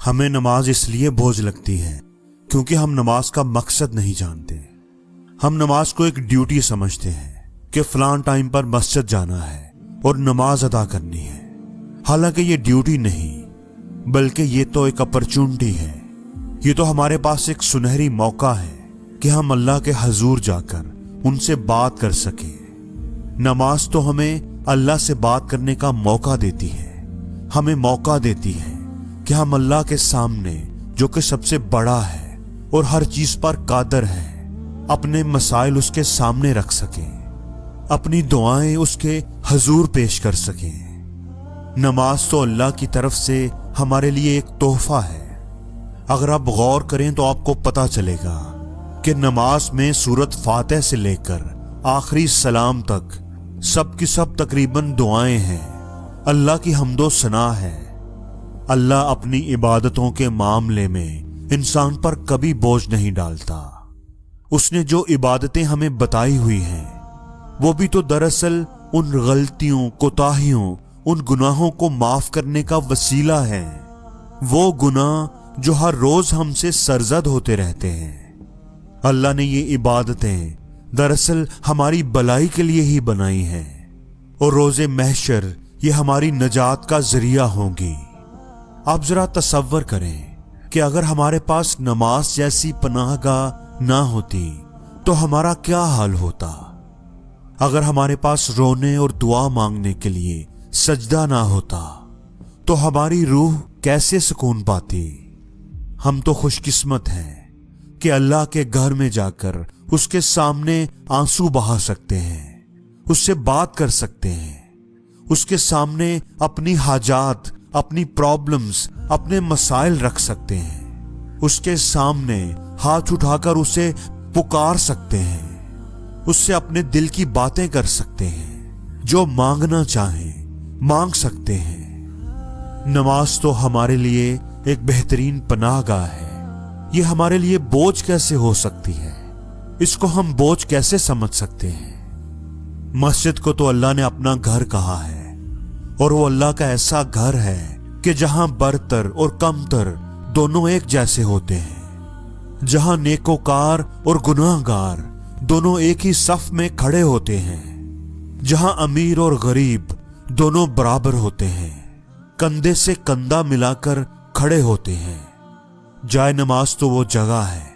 ہمیں نماز اس لیے بوجھ لگتی ہے کیونکہ ہم نماز کا مقصد نہیں جانتے۔ ہم نماز کو ایک ڈیوٹی سمجھتے ہیں کہ فلاں ٹائم پر مسجد جانا ہے اور نماز ادا کرنی ہے، حالانکہ یہ ڈیوٹی نہیں بلکہ یہ تو ایک اپرچونٹی ہے۔ یہ تو ہمارے پاس ایک سنہری موقع ہے کہ ہم اللہ کے حضور جا کر ان سے بات کر سکیں۔ نماز تو ہمیں اللہ سے بات کرنے کا موقع دیتی ہے، ہمیں موقع دیتی ہے کہ ہم اللہ کے سامنے جو کہ سب سے بڑا ہے اور ہر چیز پر قادر ہے اپنے مسائل اس کے سامنے رکھ سکیں، اپنی دعائیں اس کے حضور پیش کر سکیں۔ نماز تو اللہ کی طرف سے ہمارے لیے ایک تحفہ ہے۔ اگر آپ غور کریں تو آپ کو پتہ چلے گا کہ نماز میں سورۃ فاتح سے لے کر آخری سلام تک سب کی سب تقریباً دعائیں ہیں، اللہ کی حمد و ثنا ہے۔ اللہ اپنی عبادتوں کے معاملے میں انسان پر کبھی بوجھ نہیں ڈالتا۔ اس نے جو عبادتیں ہمیں بتائی ہوئی ہیں وہ بھی تو دراصل ان غلطیوں، کوتاہیوں، ان گناہوں کو معاف کرنے کا وسیلہ ہے، وہ گناہ جو ہر روز ہم سے سرزد ہوتے رہتے ہیں۔ اللہ نے یہ عبادتیں دراصل ہماری بلائی کے لیے ہی بنائی ہیں اور روز محشر یہ ہماری نجات کا ذریعہ ہوں گی۔ آپ ذرا تصور کریں کہ اگر ہمارے پاس نماز جیسی پناہ گاہ نہ ہوتی تو ہمارا کیا حال ہوتا؟ اگر ہمارے پاس رونے اور دعا مانگنے کے لیے سجدہ نہ ہوتا تو ہماری روح کیسے سکون پاتی؟ ہم تو خوش قسمت ہیں کہ اللہ کے گھر میں جا کر اس کے سامنے آنسو بہا سکتے ہیں، اس سے بات کر سکتے ہیں، اس کے سامنے اپنی حاجات، اپنی پرابلمز، اپنے مسائل رکھ سکتے ہیں، اس کے سامنے ہاتھ اٹھا کر اسے پکار سکتے ہیں، اس سے اپنے دل کی باتیں کر سکتے ہیں، جو مانگنا چاہیں مانگ سکتے ہیں۔ نماز تو ہمارے لیے ایک بہترین پناہ گاہ ہے۔ یہ ہمارے لیے بوجھ کیسے ہو سکتی ہے؟ اس کو ہم بوجھ کیسے سمجھ سکتے ہیں؟ مسجد کو تو اللہ نے اپنا گھر کہا ہے، اور وہ اللہ کا ایسا گھر ہے کہ جہاں برتر اور کمتر دونوں ایک جیسے ہوتے ہیں، جہاں نیکوکار اور گناہ گار دونوں ایک ہی صف میں کھڑے ہوتے ہیں، جہاں امیر اور غریب دونوں برابر ہوتے ہیں، کندھے سے کندھا ملا کر کھڑے ہوتے ہیں۔ جائے نماز تو وہ جگہ ہے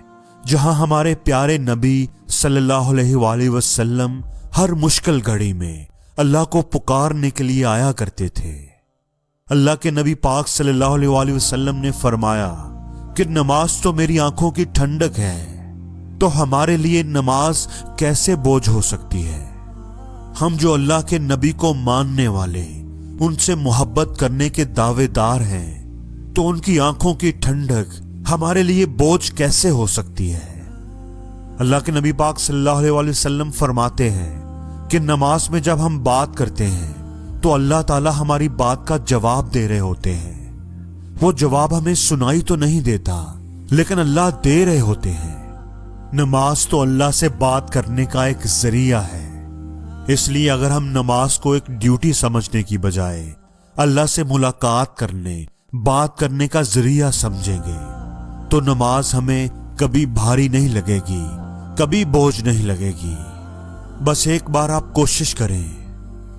جہاں ہمارے پیارے نبی صلی اللہ علیہ وآلہ وسلم ہر مشکل گھڑی میں اللہ کو پکارنے کے لیے آیا کرتے تھے۔ اللہ کے نبی پاک صلی اللہ علیہ وآلہ وسلم نے فرمایا کہ نماز تو میری آنکھوں کی ٹھنڈک ہے، تو ہمارے لیے نماز کیسے بوجھ ہو سکتی ہے؟ ہم جو اللہ کے نبی کو ماننے والے، ان سے محبت کرنے کے دعوے دار ہیں، تو ان کی آنکھوں کی ٹھنڈک ہمارے لیے بوجھ کیسے ہو سکتی ہے؟ اللہ کے نبی پاک صلی اللہ علیہ وآلہ وسلم فرماتے ہیں کہ نماز میں جب ہم بات کرتے ہیں تو اللہ تعالی ہماری بات کا جواب دے رہے ہوتے ہیں۔ وہ جواب ہمیں سنائی تو نہیں دیتا، لیکن اللہ دے رہے ہوتے ہیں۔ نماز تو اللہ سے بات کرنے کا ایک ذریعہ ہے۔ اس لیے اگر ہم نماز کو ایک ڈیوٹی سمجھنے کی بجائے اللہ سے ملاقات کرنے، بات کرنے کا ذریعہ سمجھیں گے تو نماز ہمیں کبھی بھاری نہیں لگے گی، کبھی بوجھ نہیں لگے گی۔ بس ایک بار آپ کوشش کریں،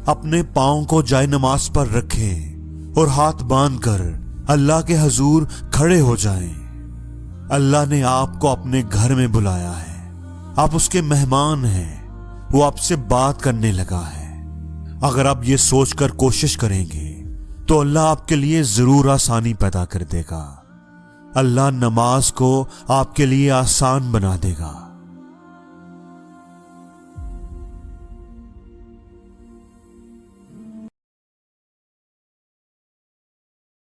اپنے پاؤں کو جائے نماز پر رکھیں اور ہاتھ باندھ کر اللہ کے حضور کھڑے ہو جائیں۔ اللہ نے آپ کو اپنے گھر میں بلایا ہے، آپ اس کے مہمان ہیں، وہ آپ سے بات کرنے لگا ہے۔ اگر آپ یہ سوچ کر کوشش کریں گے تو اللہ آپ کے لیے ضرور آسانی پیدا کر دے گا۔ اللہ نماز کو آپ کے لیے آسان بنا دے گا۔